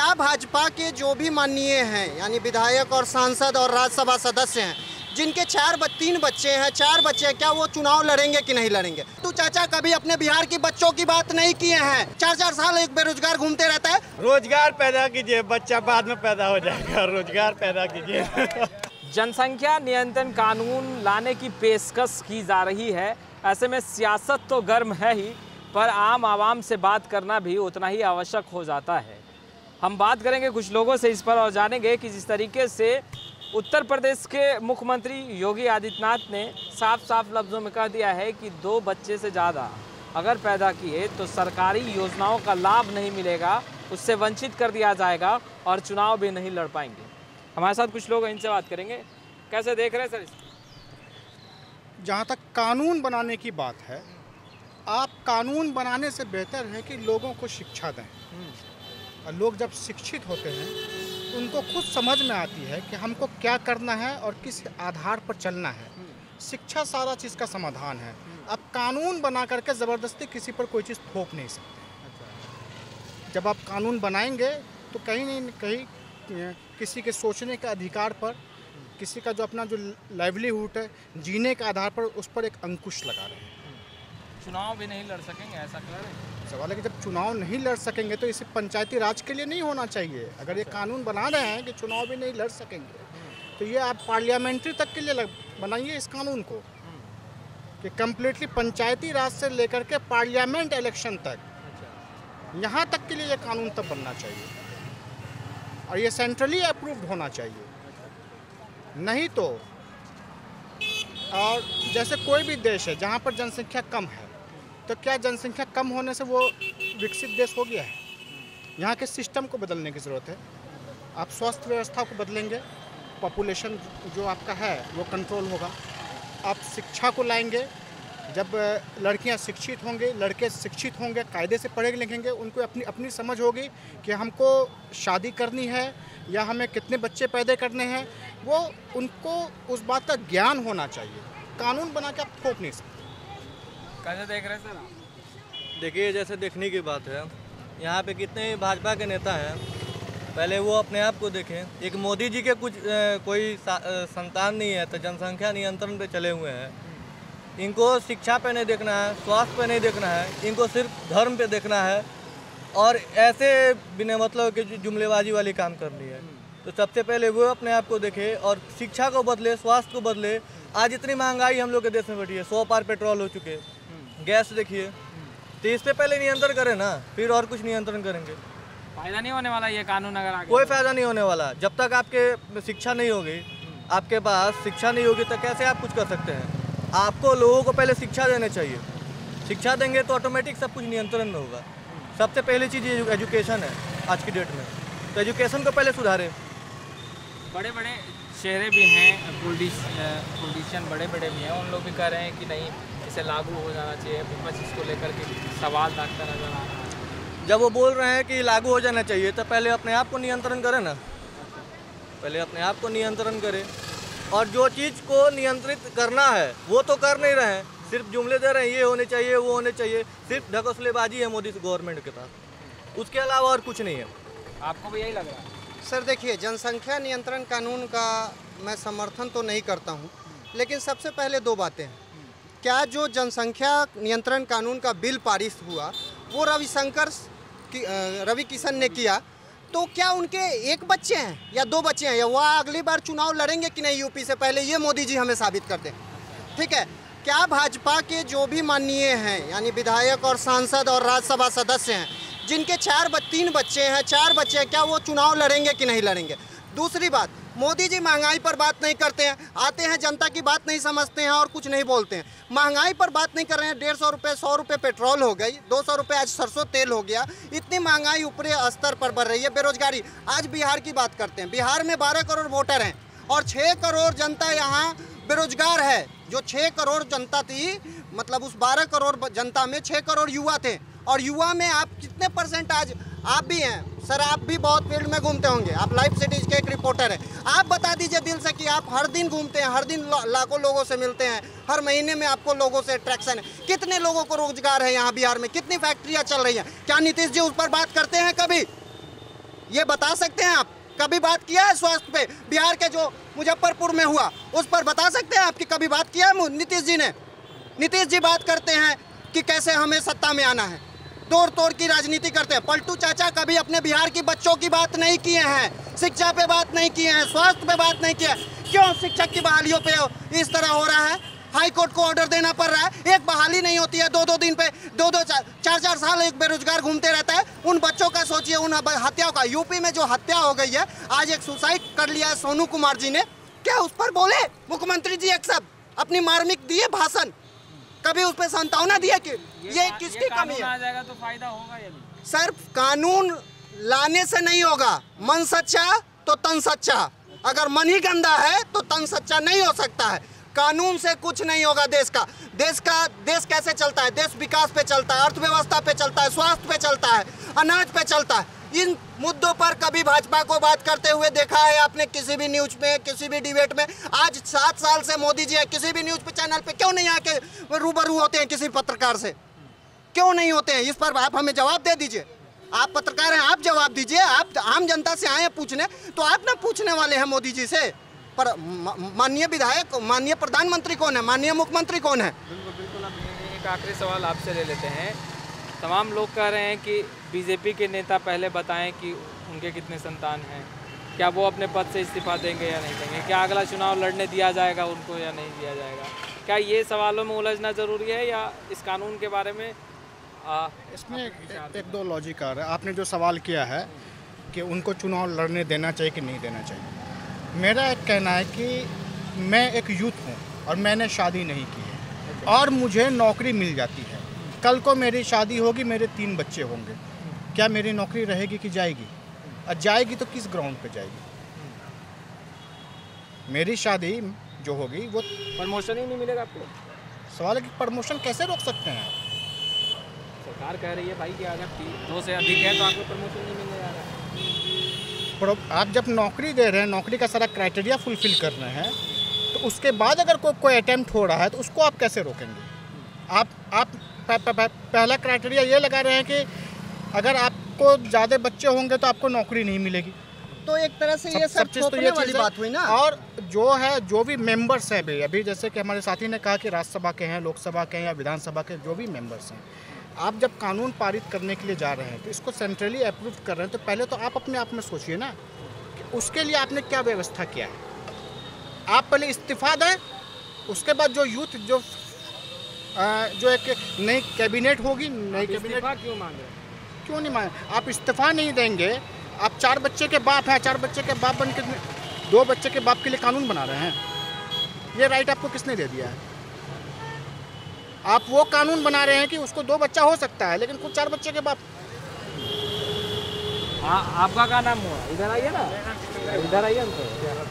क्या भाजपा के जो भी माननीय हैं यानी विधायक और सांसद और राज्यसभा सदस्य हैं जिनके 3 बच्चे हैं 4 बच्चे हैं, क्या वो चुनाव लड़ेंगे कि नहीं लड़ेंगे? तो चाचा कभी अपने बिहार की बच्चों की बात नहीं किए हैं। 4-4 साल एक बेरोजगार घूमते रहता है। रोजगार पैदा कीजिए, बच्चा बाद में पैदा हो जाएगा, रोजगार पैदा कीजिए। जनसंख्या नियंत्रण कानून लाने की पेशकश की जा रही है। ऐसे में सियासत तो गर्म है ही, पर आम आवाम से बात करना भी उतना ही आवश्यक हो जाता है। हम बात करेंगे कुछ लोगों से इस पर और जानेंगे कि जिस तरीके से उत्तर प्रदेश के मुख्यमंत्री योगी आदित्यनाथ ने साफ साफ लफ्ज़ों में कह दिया है कि 2 बच्चे से ज़्यादा अगर पैदा किए तो सरकारी योजनाओं का लाभ नहीं मिलेगा, उससे वंचित कर दिया जाएगा और चुनाव भी नहीं लड़ पाएंगे। हमारे साथ कुछ लोग हैं, इनसे बात करेंगे। कैसे देख रहे हैं सर इसको? जहाँ तक कानून बनाने की बात है, आप कानून बनाने से बेहतर है कि लोगों को शिक्षा दें। और लोग जब शिक्षित होते हैं तो उनको खुद समझ में आती है कि हमको क्या करना है और किस आधार पर चलना है। शिक्षा सारा चीज़ का समाधान है। आप कानून बना करके ज़बरदस्ती किसी पर कोई चीज़ थोप नहीं सकते। जब आप कानून बनाएंगे तो कहीं नहीं कहीं किसी के सोचने के अधिकार पर, किसी का जो अपना जो लाइवलीहुड है, जीने के आधार पर उस पर एक अंकुश लगा रहे हैं। चुनाव भी नहीं लड़ सकेंगे, ऐसा कह रहे हैं। सवाल है कि जब चुनाव नहीं लड़ सकेंगे तो इसे पंचायती राज के लिए नहीं होना चाहिए। अगर ये कानून बना रहे हैं कि चुनाव भी नहीं लड़ सकेंगे तो ये आप पार्लियामेंट्री तक के लिए बनाइए इस कानून को कि कम्प्लीटली पंचायती राज से लेकर के पार्लियामेंट इलेक्शन तक, यहाँ तक के लिए ये कानून तब बनना चाहिए और ये सेंट्रली अप्रूव्ड होना चाहिए। नहीं तो, और जैसे कोई भी देश है जहाँ पर जनसंख्या कम है, तो क्या जनसंख्या कम होने से वो विकसित देश हो गया है? यहाँ के सिस्टम को बदलने की ज़रूरत है। आप स्वास्थ्य व्यवस्था को बदलेंगे, पॉपुलेशन जो आपका है वो कंट्रोल होगा। आप शिक्षा को लाएंगे, जब लड़कियाँ शिक्षित होंगे, लड़के शिक्षित होंगे, कायदे से पढ़े लिखेंगे, उनको अपनी समझ होगी कि हमको शादी करनी है या हमें कितने बच्चे पैदा करने हैं, वो उनको उस बात का ज्ञान होना चाहिए। कानून बना के आप थोप नहीं सकते। कैसे देख रहे हैं सर आप? देखिए, जैसे देखने की बात है, यहाँ पे कितने भाजपा के नेता हैं, पहले वो अपने आप को देखें। एक मोदी जी के कुछ कोई संतान नहीं है तो जनसंख्या नियंत्रण पे चले हुए हैं। इनको शिक्षा पे नहीं देखना है, स्वास्थ्य पे नहीं देखना है, इनको सिर्फ धर्म पे देखना है और ऐसे बिना मतलब कि जुमलेबाजी वाली काम करनी है। तो सबसे पहले वो अपने आप को देखे और शिक्षा को बदले, स्वास्थ्य को बदले। आज इतनी महंगाई हम लोग के देश में बढ़ी है, 100 पार पेट्रोल हो चुके, गैस देखिए, तो इस पे पहले नियंत्रण करें ना, फिर और कुछ नियंत्रण करेंगे। फायदा नहीं होने वाला ये कानून अगर आगे, कोई फायदा नहीं होने वाला। जब तक आपके शिक्षा नहीं होगी, आपके पास शिक्षा नहीं होगी तो कैसे आप कुछ कर सकते हैं? आपको लोगों को पहले शिक्षा देनी चाहिए। शिक्षा देंगे तो ऑटोमेटिक सब कुछ नियंत्रण में होगा। सबसे पहली चीज़ एजुकेशन है आज की डेट में, तो एजुकेशन को पहले सुधारें। बड़े बड़े शहरे भी हैं, पॉलिटिशियन बड़े बड़े भी हैं, उन लोग भी कह रहे हैं कि नहीं इसे लागू हो जाना चाहिए। विपक्ष इसको लेकर के सवाल दागता नजर आ रहा है। जब वो बोल रहे हैं कि लागू हो जाना चाहिए तो पहले अपने आप को नियंत्रण करें ना, पहले अपने आप को नियंत्रण करें। और जो चीज़ को नियंत्रित करना है वो तो कर नहीं रहे हैं, सिर्फ जुमले दे रहे हैं, ये होने चाहिए, वो होने चाहिए। सिर्फ ढकोसलेबाजी है मोदी गवर्नमेंट के पास, उसके अलावा और कुछ नहीं है। आपको भी यही लग रहा है? सर देखिए, जनसंख्या नियंत्रण कानून का मैं समर्थन तो नहीं करता हूँ, लेकिन सबसे पहले 2 बातें हैं। क्या जो जनसंख्या नियंत्रण कानून का बिल पारित हुआ वो रवि किशन ने किया, तो क्या उनके 1 बच्चे हैं या 2 बच्चे हैं, या वह अगली बार चुनाव लड़ेंगे कि नहीं यूपी से? पहले ये मोदी जी हमें साबित कर दें। ठीक है, क्या भाजपा के जो भी माननीय हैं यानी विधायक और सांसद और राज्यसभा सदस्य हैं जिनके 3 बच्चे हैं 4 बच्चे हैं, क्या वो चुनाव लड़ेंगे कि नहीं लड़ेंगे? दूसरी बात, मोदी जी महंगाई पर बात नहीं करते हैं, आते हैं जनता की बात नहीं समझते हैं और कुछ नहीं बोलते हैं। महंगाई पर बात नहीं कर रहे हैं। 150 रुपये 100 रुपये पेट्रोल हो गई, 200 रुपये आज सरसों तेल हो गया। इतनी महंगाई ऊपरी स्तर पर बढ़ रही है। बेरोजगारी, आज बिहार की बात करते हैं, बिहार में 12 करोड़ वोटर हैं और 6 करोड़ जनता यहाँ बेरोजगार है। जो 6 करोड़ जनता थी, मतलब उस 12 करोड़ जनता में 6 करोड़ युवा थे, और युवा में आप कितने % आज आप भी हैं सर, आप भी बहुत फील्ड में घूमते होंगे, आप लाइव सिटीज के एक रिपोर्टर हैं। आप बता दीजिए दिल से कि आप हर दिन घूमते हैं, हर दिन लाखों लोगों से मिलते हैं, हर महीने में आपको लोगों से अट्रैक्शन है। कितने लोगों को रोजगार है यहाँ बिहार में, कितनी फैक्ट्रियाँ चल रही हैं? क्या नीतीश जी उस पर बात करते हैं कभी? ये बता सकते हैं आप? कभी बात किया है स्वास्थ्य पे? बिहार के जो मुजफ्फरपुर में हुआ उस पर बता सकते हैं आपकी कभी बात किया है नीतीश जी ने? नीतीश जी बात करते हैं कि कैसे हमें सत्ता में आना है, तोड़ तोड़ की राजनीति करते हैं। पलटू चाचा कभी अपने बिहार की बच्चों की बात नहीं किए हैं, शिक्षा पे बात नहीं किए हैं, स्वास्थ्य पे बात नहीं किया। क्यों शिक्षक की बहालियों पे इस तरह हो रहा है? हाई कोर्ट को ऑर्डर देना पड़ रहा है, एक बहाली नहीं होती है, 2-2 दिन पे 4-4 साल एक बेरोजगार घूमते रहता है। उन बच्चों का सोचिए, उन हत्याओं का। यूपी में जो हत्या हो गई है, आज एक सुसाइड कर लिया है सोनू कुमार जी ने, क्या उस पर बोले मुख्यमंत्री जी एक शब्द? अपनी मार्मिक दिए भाषण, कभी उस पर सांत्वना दिया कि ये किसकी कमी है? आ जाएगा तो फायदा होगा या नहीं? सर कानून लाने से नहीं होगा, मन सच्चा तो तन सच्चा। अगर मन ही गंदा है तो तन सच्चा नहीं हो सकता है। कानून से कुछ नहीं होगा देश का। देश कैसे चलता है? देश विकास पे चलता है, अर्थव्यवस्था पे चलता है, स्वास्थ्य पे चलता है, अनाज पे चलता है। इन मुद्दों पर कभी भाजपा को बात करते हुए देखा है आपने किसी भी न्यूज में, किसी भी डिबेट में? आज 7 साल से मोदी जी किसी भी न्यूज पे चैनल पे क्यों नहीं आके रूबरू होते हैं किसी पत्रकार से? क्यों नहीं होते हैं? इस पर आप हमें जवाब दे दीजिए। आप पत्रकार हैं, आप जवाब दीजिए। आप आम जनता से आए हैं पूछने, तो आप ना पूछने वाले हैं मोदी जी से। पर माननीय विधायक, माननीय प्रधानमंत्री कौन है? माननीय मुख्यमंत्री कौन है? बिल्कुल बिल्कुल। अब एक आखिरी सवाल आपसे ले लेते हैं। तमाम लोग कह रहे हैं कि बीजेपी के नेता पहले बताएं कि उनके कितने संतान हैं, क्या वो अपने पद से इस्तीफा देंगे या नहीं देंगे, क्या अगला चुनाव लड़ने दिया जाएगा उनको या नहीं दिया जाएगा? क्या ये सवालों में उलझना ज़रूरी है या इस कानून के बारे में इसमें एक दो लॉजिक आ रहा है। आपने जो सवाल किया है कि उनको चुनाव लड़ने देना चाहिए कि नहीं देना चाहिए, मेरा एक कहना है कि मैं एक यूथ हूँ और मैंने शादी नहीं की है और मुझे नौकरी मिल जाती है। कल को मेरी शादी होगी, मेरे 3 बच्चे होंगे, क्या मेरी नौकरी रहेगी कि जाएगी? और जाएगी तो किस ग्राउंड पे जाएगी? मेरी शादी जो होगी वो प्रमोशन ही नहीं मिलेगा आपको? सवाल है कि प्रमोशन कैसे रोक सकते हैं आप? सरकार कह रही है भाई कि अगर 2 से अधिक है तो आपको प्रमोशन नहीं मिलने जा रहा है। आप जब नौकरी दे रहे हैं, नौकरी का सारा क्राइटेरिया फुलफिल कर रहे हैं, तो उसके बाद अगर कोई अटेम्प्ट हो रहा है तो उसको आप कैसे रोकेंगे? आप पहला क्राइटेरिया ये लगा रहे हैं कि अगर आपको ज़्यादा बच्चे होंगे तो आपको नौकरी नहीं मिलेगी। तो एक तरह से ये सब थोपने वाली बात हुई ना। और जो भी मेंबर्स हैं अभी जैसे कि हमारे साथी ने कहा कि राज्यसभा के हैं, लोकसभा के हैं या विधानसभा के जो भी मेंबर्स हैं, आप जब कानून पारित करने के लिए जा रहे हैं तो इसको सेंट्रली अप्रूव कर रहे हैं, तो पहले तो आप अपने आप में सोचिए ना कि उसके लिए आपने क्या व्यवस्था किया है। आप पहले इस्तीफा दें, उसके बाद जो यूथ जो एक नई कैबिनेट होगी, नई कैबिनेट क्यों मांग रहे हैं? क्यों नहीं मांगे? आप इस्तीफा नहीं देंगे, आप 4 बच्चे के बाप हैं, 4 बच्चे के बाप बन के 2 बच्चे के बाप के लिए कानून बना रहे हैं। ये राइट आपको किसने दे दिया है? आप वो कानून बना रहे हैं कि उसको 2 बच्चा हो सकता है लेकिन कुछ 4 बच्चे के बाप। हाँ, आपका क्या नाम हुआ? इधर आइए ना, इधर आइए।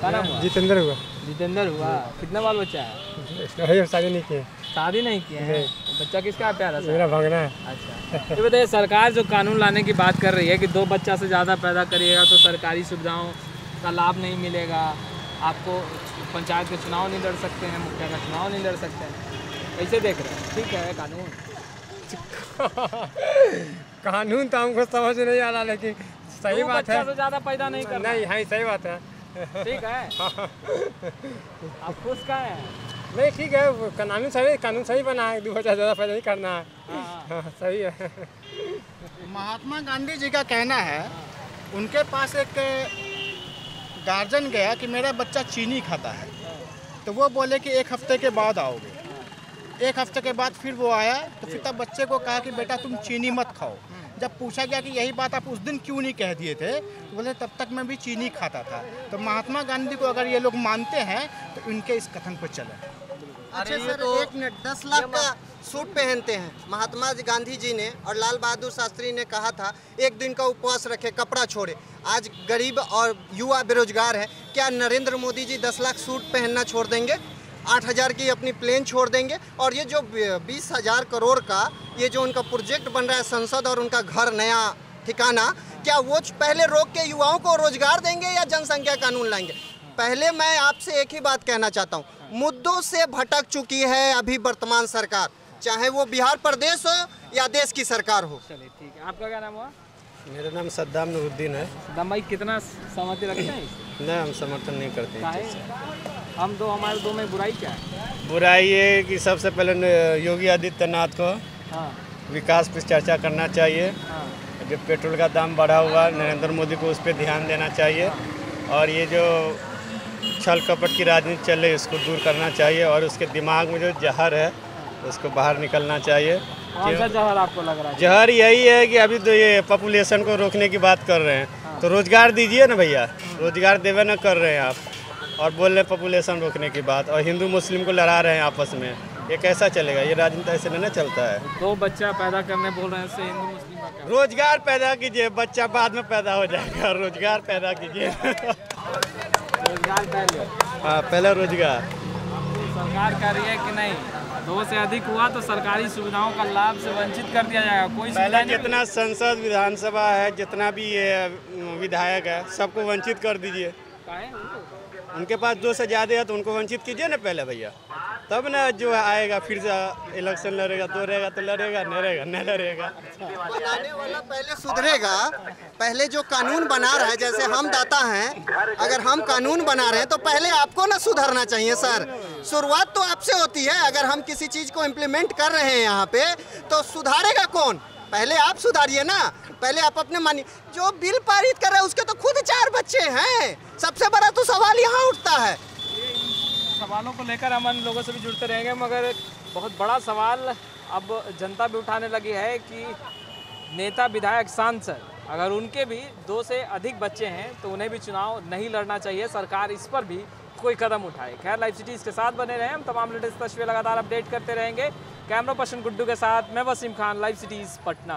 क्या नाम हुआ? जितेंद्र हुआ। जितेंद्र हुआ। कितना बाल बच्चा है? शादी नहीं किए। शादी नहीं किए हैं? बच्चा किसका है? प्यारा सा मेरा भागना है। अच्छा, ये बताइए, सरकार जो कानून लाने की बात कर रही है कि 2 बच्चा से ज़्यादा पैदा करिएगा तो सरकारी सुविधाओं का लाभ नहीं मिलेगा, आपको पंचायत के चुनाव नहीं लड़ सकते हैं, मुखिया का चुनाव नहीं लड़ सकते हैं, कैसे देख रहे हैं? ठीक है कानून? कानून तो हमको समझ नहीं आ रहा, लेकिन सही बात है। से ज़्यादा पैदा नहीं करना। नहीं, हाँ सही बात है। ठीक है। आप खुश कहाँ हैं? नहीं ठीक है, कानून सही बना है, 2 बच्चा ज़्यादा पैदा नहीं करना है। हाँ, सही है। महात्मा गांधी जी का कहना है, उनके पास एक गार्जियन गया कि मेरा बच्चा चीनी खाता है, तो वो बोले कि 1 हफ्ते के बाद आओगे। 1 हफ्ते के बाद फिर वो आया, तो फिर तब बच्चे को कहा कि बेटा तुम चीनी मत खाओ। जब पूछा गया कि यही बात आप उस दिन क्यों नहीं कह दिए थे, तो बोले तब तक मैं भी चीनी खाता था। तो महात्मा गांधी को अगर ये लोग मानते हैं तो इनके इस कथन पर चले। अच्छा सर, 1 मिनट, 10 लाख का सूट पहनते हैं महात्मा गांधी जी ने, और लाल बहादुर शास्त्री ने कहा था 1 दिन का उपवास रखे, कपड़ा छोड़े। आज गरीब और युवा बेरोजगार है, क्या नरेंद्र मोदी जी 10 लाख सूट पहनना छोड़ देंगे? 8,000 की अपनी प्लेन छोड़ देंगे? और ये जो 20,000 करोड़ का ये जो उनका प्रोजेक्ट बन रहा है, संसद और उनका घर नया ठिकाना, क्या वो पहले रोक के युवाओं को रोजगार देंगे या जनसंख्या कानून लाएंगे? पहले मैं आपसे एक ही बात कहना चाहता हूँ, मुद्दों से भटक चुकी है अभी वर्तमान सरकार, चाहे वो बिहार प्रदेश हो या देश की सरकार हो। चलिए ठीक है। आपका क्या नाम हुआ? मेरा नाम सद्दाम नूरुद्दीन है। सद्दाम भाई कितना सहमति रखते हैं इससे? नहीं, हम समर्थन नहीं करते हैं। काहे? हमारे दो में बुराई क्या है? बुराई ये है कि सबसे पहले योगी आदित्यनाथ को हाँ विकास पर चर्चा करना चाहिए। हाँ जो पेट्रोल का दाम बढ़ा हुआ, नरेंद्र मोदी को उस पर ध्यान देना चाहिए। और ये जो छल कपट की राजनीति चल रही है इसको दूर करना चाहिए। और उसके दिमाग में जो जहर है उसको बाहर निकलना चाहिए। कौन सा जहर आपको लग रहा है? जहर यही है कि अभी तो ये पॉपुलेशन को रोकने की बात कर रहे हैं, तो रोजगार दीजिए ना भैया, रोजगार देवे ना कर रहे हैं आप। और बोल रहे हैं पॉपुलेशन रोकने की बात, और हिंदू मुस्लिम को लड़ा रहे हैं आपस में। ये कैसा चलेगा? ये राजनीति ऐसे नहीं ना चलता है। 2 बच्चा पैदा करने बोल रहे हैं, इससे हिंदू मुस्लिम का क्या? रोजगार पैदा कीजिए, बच्चा बाद में पैदा हो जाएगा। रोजगार पैदा कीजिए। रोजगार पहले, हाँ, पहले रोजगार। सरकार कर रही है कि नहीं? 2 से अधिक हुआ तो सरकारी सुविधाओं का लाभ से वंचित कर दिया जाएगा। कोई पहले सुविधा नहीं। जितना संसद विधानसभा है, जितना भी ये विधायक है, सबको वंचित कर दीजिए। काहे? उनके पास 2 से ज़्यादा है तो उनको वंचित कीजिए ना पहले भैया, तब ना जो आएगा फिर से इलेक्शन लड़ेगा, तो रहेगा तो लड़ेगा, नहीं रहेगा नहीं लड़ेगा। बनाने वाला पहले सुधरेगा। पहले जो कानून बना रहा है, जैसे हम दाता हैं, अगर हम कानून बना रहे हैं तो पहले आपको ना सुधरना चाहिए सर। शुरुआत तो आपसे होती है। अगर हम किसी चीज़ को इम्प्लीमेंट कर रहे हैं यहाँ पे, तो सुधारेगा कौन? पहले आप सुधारिए ना। पहले आप अपने मानिए। जो बिल पारित कर रहे हैं उसके तो खुद 4 बच्चे हैं। सबसे बड़ा तो सवाल यहाँ उठता है। सवालों को लेकर हम अन्य लोगों से भी जुड़ते रहेंगे, मगर बहुत बड़ा सवाल अब जनता भी उठाने लगी है कि नेता, विधायक, सांसद अगर उनके भी 2 से अधिक बच्चे हैं तो उन्हें भी चुनाव नहीं लड़ना चाहिए। सरकार इस पर भी कोई कदम उठाए। खैर, लाइव सिटीज़ के साथ बने रहें, हम तमाम लेटेस्ट तस्वीरें लगातार अपडेट करते रहेंगे। कैमरा पर्सन गुड्डू के साथ मैं वसीम खान, लाइव सिटीज़ पटना।